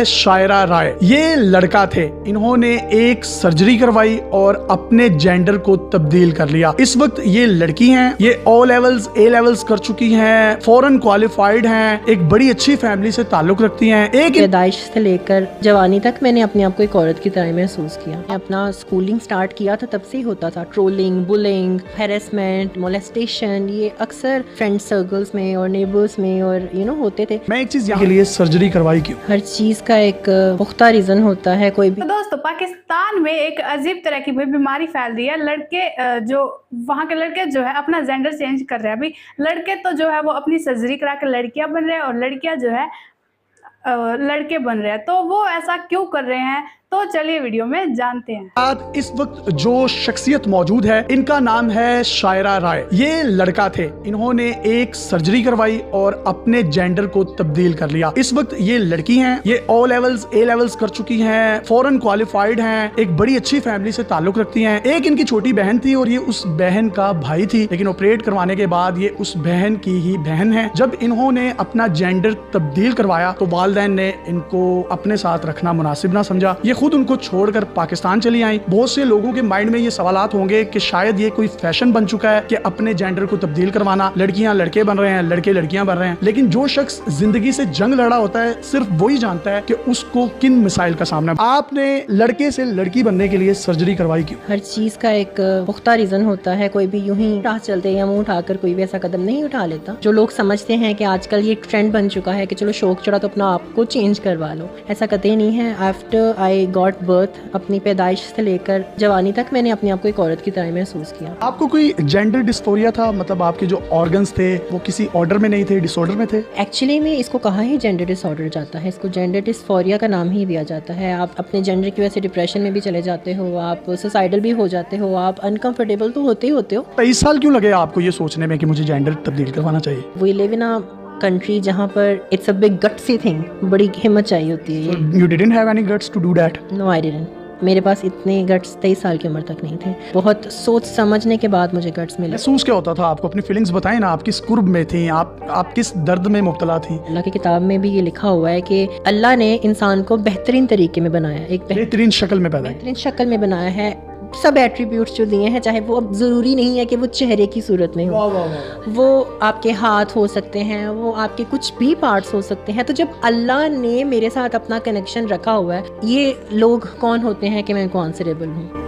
शायरा राय, ये लड़का थे, इन्होंने एक सर्जरी करवाई और अपने जेंडर को तब्दील कर लिया। इस वक्त ये लड़की हैं, ये ओ लेवल्स ए लेवल्स कर चुकी हैं, फॉरेन क्वालिफाइड हैं, एक बड़ी अच्छी फैमिली से ताल्लुक रखती हैं। एक पैदाइश से लेकर जवानी तक मैंने अपने आप को एक औरत की तरह महसूस किया। मैं अपना स्कूलिंग स्टार्ट किया था तब से ही होता था ट्रोलिंग, बुलिंग, हैरेसमेंट, मोलेस्टेशन, ये अक्सर फ्रेंड सर्कल्स में और नेबर्स में और होते थे। मैं एक चीज यहाँ के लिए सर्जरी करवाई क्यों? हर चीज का एक पुख्ता रीजन होता है। कोई भी तो दोस्तों, पाकिस्तान में एक अजीब तरह की बीमारी फैल रही है। लड़के जो वहाँ के लड़के जो है अपना जेंडर चेंज कर रहे हैं। अभी लड़के तो जो है वो अपनी सर्जरी करा के लड़कियां बन रहे हैं और लड़कियां जो है लड़के बन रहे हैं। तो वो ऐसा क्यों कर रहे हैं, तो चलिए वीडियो में जानते हैं। आज इस वक्त जो शख्सियत मौजूद है, इनका नाम है शायरा राय। ये लड़का थे, इन्होंने एक सर्जरी करवाई और अपने जेंडर को तब्दील कर लिया। इस वक्त ये लड़की हैं, ये ओ लेवल्स ए लेवल्स कर चुकी हैं, फॉरेन क्वालिफाइड हैं, एक बड़ी अच्छी फैमिली से ताल्लुक रखती हैं। एक इनकी छोटी बहन थी और ये उस बहन का भाई थी, लेकिन ऑपरेट करवाने के बाद ये उस बहन की ही बहन है। जब इन्होंने अपना जेंडर तब्दील करवाया तो वालिदैन ने इनको अपने साथ रखना मुनासिब ना समझा। ये खुद उनको छोड़कर पाकिस्तान चली आई। बहुत से लोगों के माइंड में ये सवालात होंगे कि शायद ये कोई फैशन बन चुका है कि अपने जेंडर को तब्दील करवाना, लड़कियां लड़के बन रहे हैं, लड़के लड़कियां बन रहे हैं। लेकिन जो शख्स जिंदगी से जंग लड़ा होता है, सिर्फ वही जानता है कि उसको किन मिसाइल का सामना। आपने लड़के से लड़की बनने के लिए सर्जरी करवाई क्यों? हर चीज का एक पुख्ता रीजन होता है। कोई भी यूं ही राह चलते या मुंह उठाकर कोई भी ऐसा कदम नहीं उठा लेता। जो लोग समझते हैं कि आजकल ये ट्रेंड बन चुका है कि चलो शौक चढ़ा तो अपना आप को चेंज करवा लो, ऐसा कतई नहीं है। आफ्टर आई गॉट बर्थ, अपनी पैदाइश से लेकर जवानी तक मैंने अपने आप को एक औरत की तरह महसूस किया। आपको कोई जेंडर डिस्फोरिया था? मतलब आपके जो ऑर्गन्स थे वो किसी ऑर्डर में नहीं थे, डिसऑर्डर में थे? एक्चुअली में इसको कहा ही जेंडर डिसऑर्डर जाता है, इसको जेंडर डिस्फोरिया का नाम ही दिया जाता है। आप अपने जेंडर की वजह से डिप्रेशन में भी चले जाते हो, आप सुसाइडल भी हो जाते हो, आप अनकंफर्टेबल तो होते ही होते हो। 23 साल क्यों लगे आपको ये सोचने में कि मुझे जेंडर तब्दील करवाना चाहिए? We live in a country जहाँ पर it's a big gutsy thing, बड़ी हिम्मत चाहिए होती है। You didn't have any guts to do that? No I didn't. मेरे पास इतने गट्स 23 साल की उम्र तक नहीं थे। बहुत सोच समझने के बाद मुझे गट्स मिले। महसूस क्या होता था आपको? अपनी फीलिंग्स बताएं ना। आप किस कुर्ब में थी? आप किस दर्द में मुब्तला थी? अल्लाह की किताब में भी ये लिखा हुआ है कि अल्लाह ने इंसान को बेहतरीन तरीके में बनाया, एक बेहतरीन शक्ल में पैदा किया। बेहतरीन शक्ल में बनाया है। सब एट्रीब्यूट्स जो दिए हैं, चाहे वो अब ज़रूरी नहीं है कि वो चेहरे की सूरत में हो, वो आपके हाथ हो सकते हैं, वो आपके कुछ भी पार्ट्स हो सकते हैं। तो जब अल्लाह ने मेरे साथ अपना कनेक्शन रखा हुआ है, ये लोग कौन होते हैं कि मैं इनको आंसरेबल हूँ।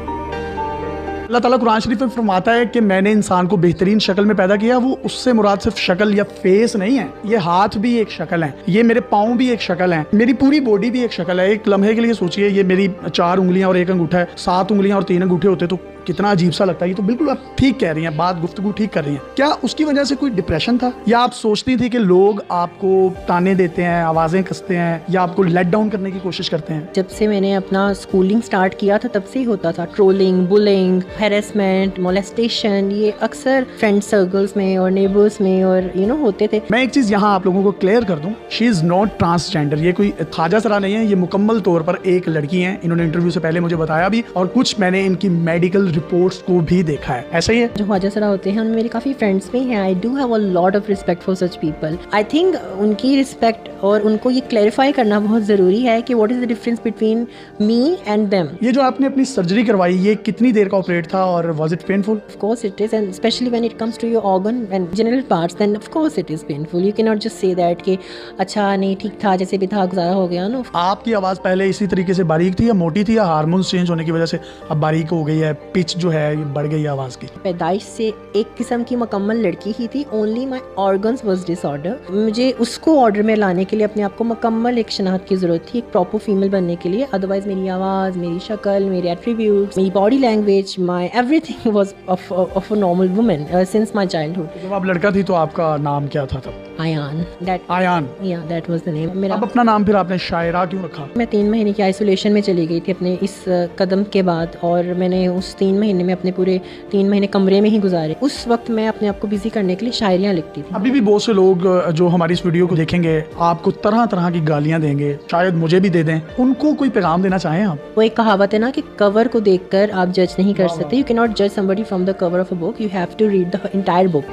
अल्लाह ताला कुरान शरीफ में फरमाता है कि मैंने इंसान को बेहतरीन शक्ल में पैदा किया। वो उससे मुराद सिर्फ शक्ल या फेस नहीं है, ये हाथ भी एक शक्ल है, ये मेरे पाँव भी एक शक्ल है, मेरी पूरी बॉडी भी एक शक्ल है। एक लम्हे के लिए सोचिए, ये मेरी 4 उंगलियां और 1 अंगूठा है, 7 उंगलियां और 3 अंगूठे होते तो कितना अजीब सा लगता है। ये तो बिल्कुल आप ठीक कह रही हैं, बात गुफ्तगू ठीक कर रही हैं। क्या उसकी वजह से कोई डिप्रेशन था, या आप सोचती थी कि लोग आपको ताने देते हैं, आवाजें कसते हैं, या आपको लेट डाउन करने की कोशिश करते हैं? जब से मैंने अपना स्कूलिंग स्टार्ट किया था तब से ही होता था ट्रोलिंग, बुलिंग, हैरेसमेंट, मोलेस्टेशन, ये अक्सर फ्रेंड सर्कल्स में और नेबर्स में और होते थे। मैं एक चीज यहाँ आप लोगों को क्लियर कर दूं, शी इज नॉट ट्रांसजेंडर। ये कोई ख्वाजा सरा नहीं है, ये मुकम्मल तौर पर एक लड़की है। इन्होंने इंटरव्यू से पहले मुझे बताया भी, और कुछ मैंने इनकी मेडिकल रिपोर्ट्स को भी देखा है। ऐसा ही है। जो ख्वाजा सरा होते हैं उनमें मेरे काफ़ी फ्रेंड्स भी हैं। I do have a lot of respect for such people. I think उनकी रिस्पेक्ट और उनको ये क्लैरिफाई करना बहुत ज़रूरी है कि what is the difference between me and them. ये जो आपने अपनी सर्जरी करवाई, ये कितनी देर का ऑपरेट था और was it painful? Of course it is, and especially when it comes to your organ and general parts, then of course it is painful. You cannot just say that कि अच्छा नहीं ठीक था, जैसे भी था गुजारा हो गया ना। आपकी आवाज़ पहले इसी तरीके से बारीक थी या मोटी थी, या हार्मोन्स चेंज होने की वजह से अब बारीक हो गई है, पिच जो है ये बढ़ गई है आवाज़ की? पैदाइश से एक किस्म की मुकम्मल लड़की ही थी। Only my organs was disorder. मुझे उसको ऑर्डर में लाने के लिए अपने आप को मुकम्मल एक शनाख्त की ज़रूरत थी, एक प्रॉपर फीमेल बनने के लिए। अदरवाइज मेरी आवाज़, मेरी शक्ल, मेरे एट्रीब्यूट्स, मेरी body language, my everything was of a normal woman since my childhood. जब आप लड़का थी तो आपका नाम क्या था तब? आयान। आयान, या दैट वाज द नेम मेरा। अब अपना नाम फिर आपने शायरा क्यों रखा? मैं 3 महीने की आइसोलेशन में चली गई थी अपने इस कदम के बाद, और मैंने उस 3 महीने में अपने पूरे 3 महीने कमरे में ही गुजारे। उस वक्त मैं अपने आप को बिजी करने के लिए शायरियाँ लिखती थी। अभी भी बहुत से लोग जो हमारी इस वीडियो को देखेंगे आपको तरह तरह की गालियाँ देंगे, शायद मुझे भी दे दें। उनको कोई पैगाम देना चाहें आप? वो एक कहावत है ना कि कवर को देखकर आप जज नहीं कर सकते। यू कैन नॉट जज somebody from the cover of a book, you have to read the entire book.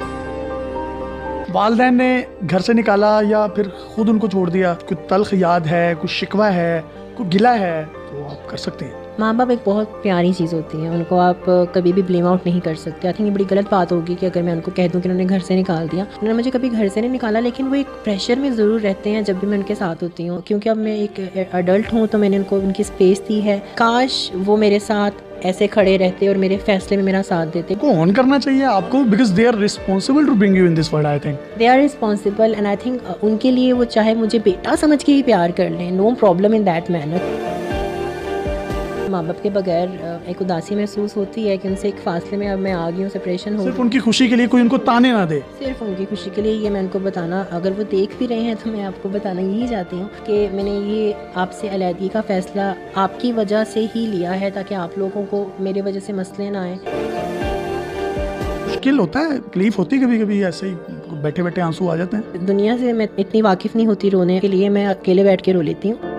वालिदैन ने घर से निकाला या फिर खुद उनको छोड़ दिया? कोई तल्ख याद है, कुछ शिकवा है, कोई गिला है, तो आप कर सकते हैं। माँ बाप एक बहुत प्यारी चीज़ होती है, उनको आप कभी भी ब्लेम आउट नहीं कर सकते। आई थिंक ये बड़ी गलत बात होगी कि अगर मैं उनको कह दूँ कि उन्होंने घर से निकाल दिया। उन्होंने मुझे कभी घर से नहीं निकाला, लेकिन वो एक प्रेशर में ज़रूर रहते हैं जब भी मैं उनके साथ होती हूँ, क्योंकि अब मैं एक अडल्ट हूँ तो मैंने उनको उनकी स्पेस दी है। काश वो मेरे साथ ऐसे खड़े रहते और मेरे फैसले में मेरा साथ देते। को ऑन करना चाहिए आपको, because they are responsible to bring you in this world. I think they are responsible and I think उनके लिए वो चाहे मुझे बेटा समझ के ही प्यार कर लें, no problem in that manner. माँ बाप के बगैर एक उदासी महसूस होती है कि उनसे एक फासले में अब मैं आ गई हूँ, सेपरेशन हो सिर्फ उनकी खुशी के लिए कोई उनको ताने ना दे। सिर्फ उनकी खुशी के लिए ये मैं उनको बताना, अगर वो देख भी रहे हैं तो मैं आपको बताना यही चाहती हूँ कि मैंने ये आपसे अलहदगी का फ़ैसला आपकी वजह से ही लिया है, ताकि आप लोगों को मेरे वजह से मसले ना आए। मुश्किल होता है, तकलीफ होती है, कभी कभी ऐसे ही बैठे बैठे आंसू आ जाते हैं। दुनिया से मैं इतनी वाकिफ़ नहीं होती रोने के लिए, मैं अकेले बैठ के रो लेती हूँ।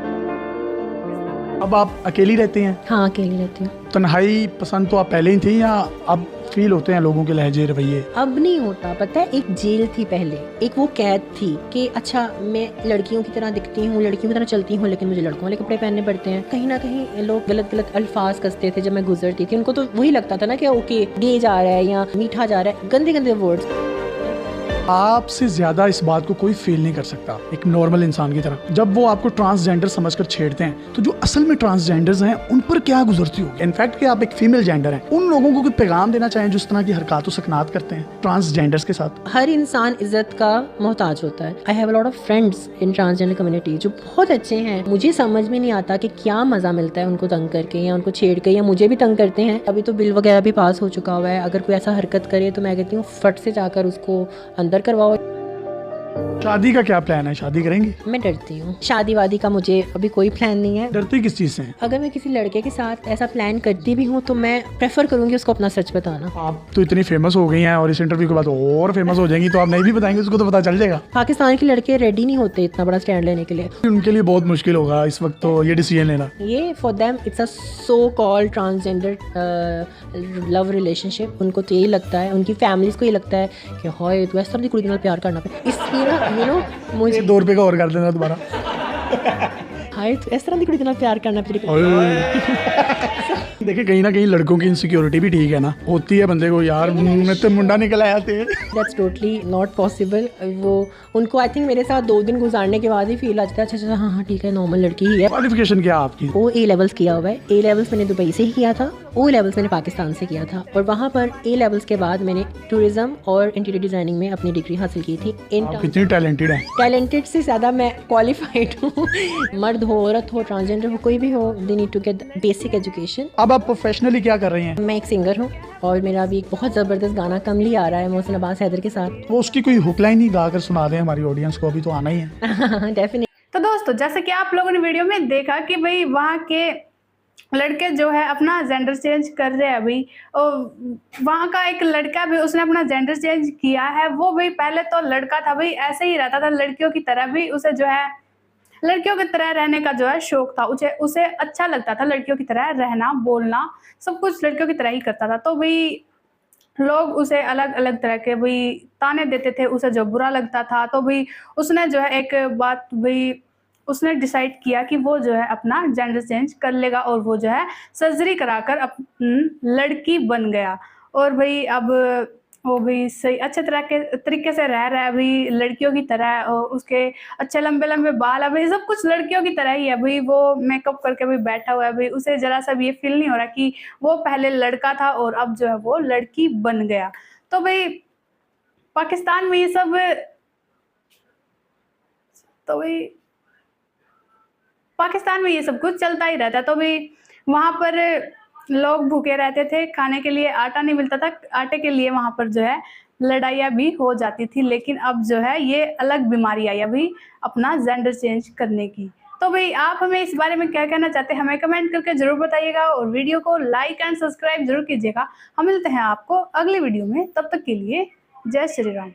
अब आप अकेली रहती हैं? हाँ, अकेली रहती हूँ। तन्हाई पसंद तो आप पहले ही थी, या अब फील होते हैं लोगों के लहजे रवैये? अब नहीं होता, पता है, एक जेल थी पहले, एक वो कैद थी कि अच्छा मैं लड़कियों की तरह दिखती हूँ, लड़कियों की तरह चलती हूँ, लेकिन मुझे लड़कों वाले कपड़े पहनने पड़ते हैं। कहीं ना कहीं लोग गलत गलत अल्फाज कसते थे जब मैं गुजरती थी, उनको तो वही लगता था ना कि ओके गे जा रहा है या मीठा जा रहा है, गंदे गंदे वर्ड्स। आपसे ज्यादा इस बात को कोई फील नहीं कर सकता एक नॉर्मल इंसान की तरह। जब वो आपको ट्रांसजेंडर समझकर छेड़ते हैं, तो जो असल में ट्रांसजेंडर्स हैं उन पर क्या गुजरती होगी? इनफैक्ट कि आप एक फीमेल जेंडर हैं, उन लोगों को कोई पैगाम देना चाहें जो इस तरह की हरकत सकनात करते हैं ट्रांसजेंडर्स के साथ? हर इंसान इज्जत का मोहताज होता है। I have a lot of friends in transgender community जो बहुत अच्छे हैं। मुझे समझ में नहीं आता कि क्या मजा मिलता है उनको तंग करके या उनको छेड़ के, या मुझे भी तंग करते हैं। अभी तो बिल वगैरह भी पास हो चुका हुआ है, अगर कोई ऐसा हरकत करे तो मैं कहती हूँ फट से जाकर उसको अंदर करवाओ। शादी का क्या प्लान है? शादी करेंगी? मैं डरती हूँ, शादी वादी का मुझे अभी कोई प्लान नहीं है। डरती किस चीज से हैं? अगर मैं किसी लड़के के साथ ऐसा प्लान करती भी हूँ तो मैं प्रेफर करूंगी उसको अपना सच बताना। आप तो इतनी फेमस हो गई हैं और इस इंटरव्यू के बाद और फेमस हो जाएंगी, तो आप नहीं भी बताएंगे उसको तो पता चल जाएगा। पाकिस्तान के लड़के रेडी नहीं होते इतना बड़ा स्टैंड लेने के लिए। उनके लिए बहुत मुश्किल होगा इस वक्त तो ये डिसीजन लेना। ये for them it's a so called transgender love relationship. उनको तो यही लगता है, उनकी फैमिलीज को ये लगता है कि हाय तू इस तरह की कुड़ी के नाल प्यार करना पे, इसलिए ना यू नो मुझे 2 रुपए का और कर देना दोबारा। हाय तू इस तरह की कुड़ी के नाल प्यार करना पे। देखिए कहीं ना कहीं लड़कों की इनसिक्योरिटी भी ठीक है ना, होती है बंदे को, यार मैं तो मुंडा निकल आया थे। That's totally not possible. वो उनको आई थिंक मेरे साथ 2 दिन गुजारने के बाद ही फील आता है अच्छा अच्छा हाँ हाँ ठीक है नॉर्मल लड़की ही है। क्वालिफिकेशन क्या आपकी? वो ए लेवल्स किया हुआ है। ए लेवल्स मैंने दुबई से ही किया था, ओ लेवल्स मैंने पाकिस्तान से किया था, और वहाँ पर ए लेवल्स के बाद मैंने टूरिज्म और इंटीरियर डिजाइनिंग में अपनी डिग्री हासिल की थी। आप कितनी टैलेंटेड हैं? टैलेंटेड से ज़्यादा मैं क्वालिफाइड हूँ। मर्द हो, औरत हो, ट्रांसजेंडर हो, कोई भी हो, they need to get basic education. अब आप प्रोफेशनली क्या कर रही हैं? मैं एक सिंगर हूँ और मेरा अभी एक बहुत ज़बरदस्त गाना कमली आ रहा है मोहसिन अब्बास हैदर के साथ। वो उसकी कोई हुक लाइन ही गा कर सुना दें हमारी ऑडियंस को, अभी तो आना ही है। डेफिनेटली। तो दोस्तों जैसे कि आप लोगों ने वीडियो में देखा कि भाई वहाँ के लड़के जो है अपना जेंडर चेंज कर रहे हैं अभी, और वहाँ का एक लड़का भी उसने अपना जेंडर चेंज किया है। वो भी पहले तो लड़का था भाई, ऐसे ही रहता था लड़कियों की तरह, भी उसे जो है लड़कियों की तरह रहने का जो है शौक था, उसे अच्छा लगता था लड़कियों की तरह रहना, बोलना, सब कुछ लड़कियों की तरह ही करता था। तो भाई लोग उसे अलग अलग तरह के भाई ताने देते थे, उसे जो बुरा लगता था। तो भाई उसने जो है एक बात भाई उसने डिसाइड किया कि वो जो है अपना जेंडर चेंज कर लेगा, और वो जो है सर्जरी कराकर लड़की बन गया। और भाई अब वो भी सही अच्छे तरीके से रह रहा है अभी लड़कियों की तरह, और उसके अच्छे लंबे लंबे बाल, अभी सब कुछ लड़कियों की तरह ही है भाई। वो मेकअप करके भी बैठा हुआ है भाई, उसे जरा सा भी ये फील नहीं हो रहा कि वो पहले लड़का था और अब जो है वो लड़की बन गया। तो भाई पाकिस्तान में ये सब, तो भाई पाकिस्तान में ये सब कुछ चलता ही रहता है। तो भाई वहाँ पर लोग भूखे रहते थे, खाने के लिए आटा नहीं मिलता था, आटे के लिए वहाँ पर जो है लड़ाइयाँ भी हो जाती थी। लेकिन अब जो है ये अलग बीमारी आई अभी अपना जेंडर चेंज करने की। तो भाई आप हमें इस बारे में क्या कहना चाहते हैं हमें कमेंट करके जरूर बताइएगा, और वीडियो को लाइक एंड सब्सक्राइब जरूर कीजिएगा। हम मिलते हैं आपको अगली वीडियो में, तब तक के लिए जय श्री राम।